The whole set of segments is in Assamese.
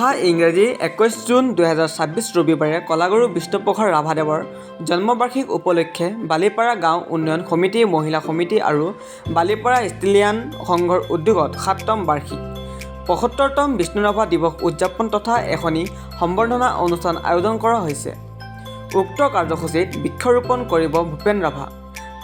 অহা ইংৰাজী 21 জুন 2026 ৰবিবাৰে কলাগুৰু বিষ্ণুপ্ৰসাদ ৰাভাদেৱৰ জন্মবাৰ্ষিক উপলক্ষে বালিপাৰা গাঁও উন্নয়ন সমিতি, মহিলা সমিতি আৰু বালিপাৰা ষ্টিলিয়ান সংঘৰ উদ্যোগত 7তম বাৰ্ষিক 75তম বিষ্ণু ৰাভা দিৱস উদযাপন তথা এখনি সম্বৰ্ধনা অনুষ্ঠান আয়োজন কৰা হৈছে। উক্ত কাৰ্যসূচীত বৃক্ষৰোপণ কৰিব ভূপেন ৰাভা,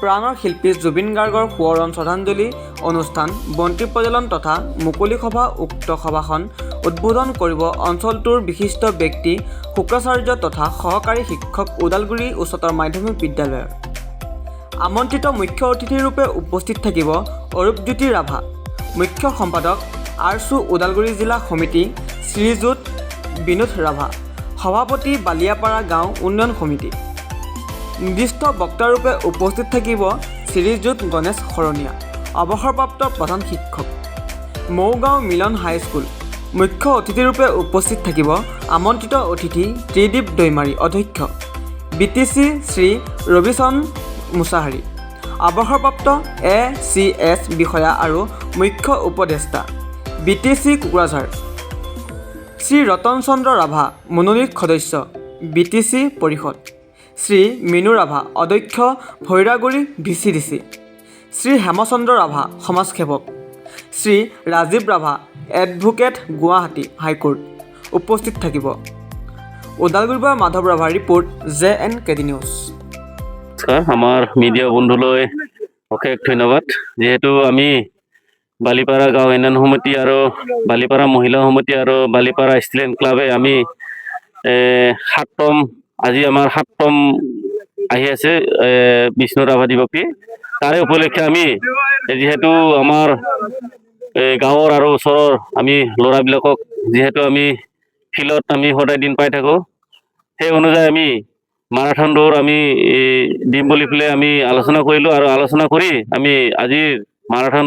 প্ৰাণৰ শিল্পী জুবিন গাৰ্গৰ সোঁৱৰণ শ্ৰদ্ধাঞ্জলি অনুষ্ঠান, বন্তি প্ৰজ্বলন তথা মুকলি সভা। উক্ত সভাখন উদ্বোধন কৰিব অঞ্চলটোৰ বিশিষ্ট ব্যক্তি শুক্ৰাচাৰ্য তথা সহকাৰী শিক্ষক ওদালগুৰি উচ্চতৰ মাধ্যমিক বিদ্যালয়ৰ। আমন্ত্ৰিত মুখ্য অতিথিৰূপে উপস্থিত থাকিব অৰূপজ্যোতি ৰাভা, মুখ্য সম্পাদক আৰছু ওদালগুৰি জিলা সমিতি, শ্ৰীযুত বিনোদ ৰাভা, সভাপতি বালিয়াপাৰা গাঁও উন্নয়ন সমিতি। নিৰ্দিষ্ট বক্তাৰূপে উপস্থিত থাকিব শ্ৰীযুত গণেশ শৰণীয়া, অৱসৰপ্ৰাপ্ত প্ৰধান শিক্ষক, মৌগাঁও মিলন হাইস্কুল। মুখ্য অতিথিৰূপে উপস্থিত থাকিব আমন্ত্ৰিত অতিথি ত্ৰিদীপ দৈমাৰী, অধ্যক্ষ, BTC শ্ৰী ৰবিচৰণ মুছাহাৰী, অৱসৰপ্ৰাপ্ত ACS বিষয়া আৰু মুখ্য উপদেষ্টা, BTC কোকৰাঝাৰ, শ্ৰী ৰতন চন্দ্ৰ ৰাভা, মনোনীত সদস্য, BTC পৰিষদ, শ্ৰী মিনু ৰাভা, অধ্যক্ষ, ভৈৰাগুৰি VCDC, শ্ৰী হেমচন্দ্ৰ ৰাভা, সমাজসেৱক, শ্ৰী ৰাজীৱ ৰাভা, এডভোকেট, গুৱাহাটী হাইকোৰ্ট উপস্থিত থাকিব। ওদালগুৰিৰ পৰা মাধৱ ৰাভাৰ ৰিপৰ্ট, JNKD নিউজ। আমাৰ মিডিয়া বন্ধুলৈ অশেষ ধন্যবাদ। যিহেতু আমি বালিপাৰা গাঁও উন্নয়ন সমিতি আৰু বালিপাৰা মহিলা সমিতি আৰু বালিপাৰা ষ্টুডেণ্ট ক্লাবে আমি আজি আমাৰ 7তম আহি আছে বিষ্ণু ৰাভা দিৱসী। তাৰে উপলক্ষে আমি যিহেতু আমাৰ গাঁৱৰ আৰু ওচৰৰ আমি ল'ৰাবিলাকক যিহেতু আমি ফিল্ডত আমি সদায় দিন পাই থাকোঁ, সেই অনুযায়ী আমি মাৰাথন দৌৰ আমি দিম বুলি পেলাই আমি আলোচনা কৰিলোঁ আৰু আলোচনা কৰি আমি আজি মাৰাথন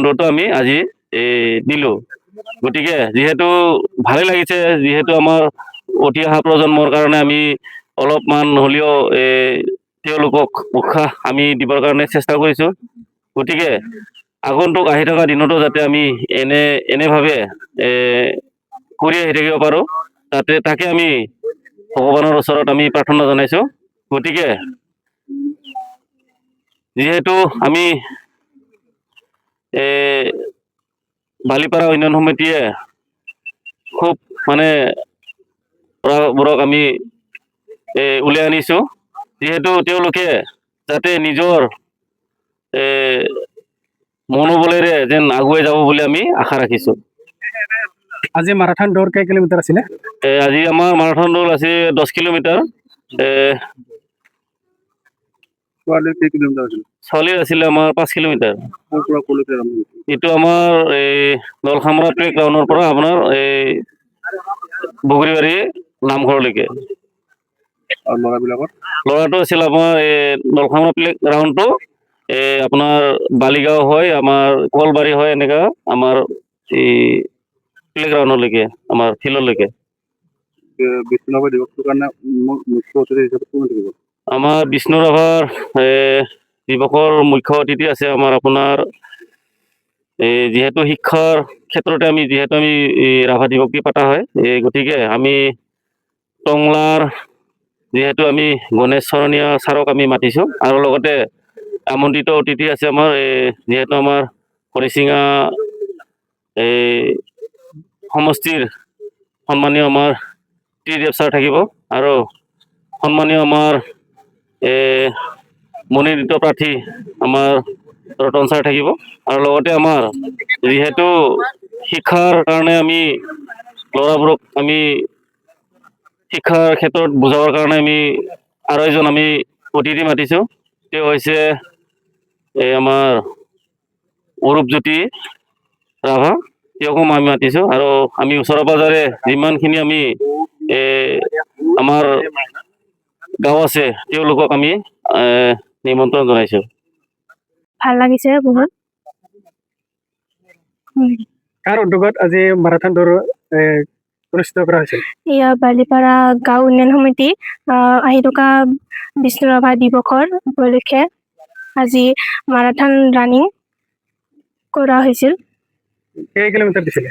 দৌৰটো আমি আজি দিলোঁ। গতিকে যিহেতু ভালেই লাগিছে, যিহেতু আমাৰ উঠি অহা প্ৰজন্মৰ কাৰণে আমি অলপমান হ'লেও তেওঁলোকক উৎসাহ আমি দিবৰ কাৰণে চেষ্টা কৰিছোঁ। গতিকে আগন্তুক আহি থকা দিনতো যাতে আমি এনেভাৱে কৰি আহি থাকিব পাৰোঁ, তাকে আমি ভগৱানৰ ওচৰত আমি প্ৰাৰ্থনা জনাইছোঁ। গতিকে যিহেতু আমি বালিপাৰা উন্নয়ন সমিতিয়ে খুব বোৰক আমি উলিয়াই আনিছোঁ, যিহেতু তেওঁলোকে যাতে নিজৰ মনোবলেৰে যেন আগুৱাই যাব বুলি আমি আশা ৰাখিছোঁ। আজি মাৰাথন দৌৰ কেই কিলোমিটাৰ আছিলে? আজি আমাৰ মাৰাথন দৌৰ আছে 10 কিলোমিটাৰ। ছোৱালীৰ আছিলে আমাৰ 5 কিলোমিটাৰ। এইটো আমাৰ দলখামৰা প্লে গ্ৰাউণ্ডৰ পৰা আপোনাৰ বগৰীবাৰী নামঘৰলৈকে। ল'ৰাটো আছিল আমাৰ দলখামৰা প্লে গ্ৰাউণ্ডটো আপোনাৰ বালিগাঁও হয়, আমাৰ কলবাৰী হয়, এনেকা আমাৰ এই প্লে গ্ৰাউণ্ডলৈকে আমাৰ ফিল্ডলৈকে। আমাৰ বিষ্ণু ৰাভাৰ দিৱসৰ মুখ্য অতিথি আছে আমাৰ আপোনাৰ যিহেতু শিক্ষাৰ ক্ষেত্ৰতে আমি ৰাভা দিৱসী পতা হয়, গতিকে আমি টংলাৰ যিহেতু আমি গণেশ শৰণীয়া ছাৰক আমি মাতিছোঁ আৰু লগতে আমন্ত্ৰিত অতিথি আছে আমাৰ যিহেতু আমাৰ হৰিচিঙা সমষ্টিৰ সন্মানীয় আমাৰ ত্ৰিদেৱ ছাৰ থাকিব আৰু সন্মানীয় আমাৰ মনোনীত প্ৰাৰ্থী আমাৰ ৰতন ছাৰ থাকিব আৰু লগতে আমাৰ যিহেতু শিক্ষাৰ কাৰণে আমি ল'ৰাবোৰক আমি শিক্ষাৰ ক্ষেত্ৰত বুজাবৰ কাৰণে আমি আৰু এজন আমি অতিথি মাতিছোঁ। তেওঁ হৈছে আমাৰ অৰূপজ্যোতি ৰাভা, তেওঁকো আমি মাতিছোঁ আৰু আমি ওচৰে পাজৰে যিমানখিনি আমি আমাৰ গাঁও আছে তেওঁলোকক আমি নিমন্ত্ৰণ জনাইছোঁ। ভাল লাগিছে বহুত। কাৰ উদ্যোগত আজি মাৰাথন দৌৰ অনুষ্ঠিত কৰা হৈছে? এয়া বালিপাৰা গাঁও উন্নয়ন সমিতি আহি থকা বিষ্ণু ৰাভা দিৱসৰ উপলক্ষে আজি মাৰাথন ৰানিং কৰা হৈছিল। কেই কিলোমিটাৰ দিছিলে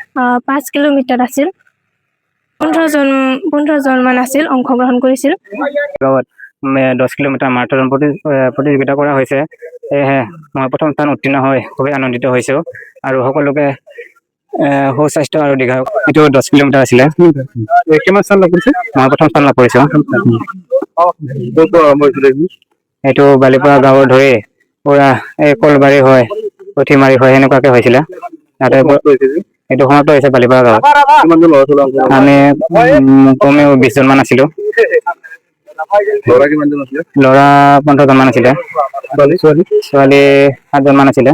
5 কিলোমিটাৰ আছিল 15জন মান আছিল অংশগ্ৰহণ কৰিছিল গাঁৱত 10 কিলোমিটাৰ মাৰাথন প্ৰতিযোগিতা কৰা হৈছে সেয়েহে মই প্ৰথম স্থান উত্তীৰ্ণ হৈ খুবেই আনন্দিত হৈছোঁ আৰু সকলোকে সুস্বাস্থ্য আৰু দীৰ্ঘায়ু এইটো 10 কিলোমিটাৰ আছিলে কিমান স্থান লাভ কৰিছে মই প্ৰথম স্থান লাভ কৰিছোঁ এইটো বালিপৰা গাঁৱৰ ধৰি পুৰা এই কলবাৰী হয় পুঠিমাৰি হয় সেনেকুৱাকে হৈছিলে তাতে এইটো সমাপ্ত হৈছে বালিপৰা গাঁৱত আমি কমেও 20 জন মান আছিলো ল'ৰা 15 জন মান আছিলে ছোৱালী 7 জন মান আছিলে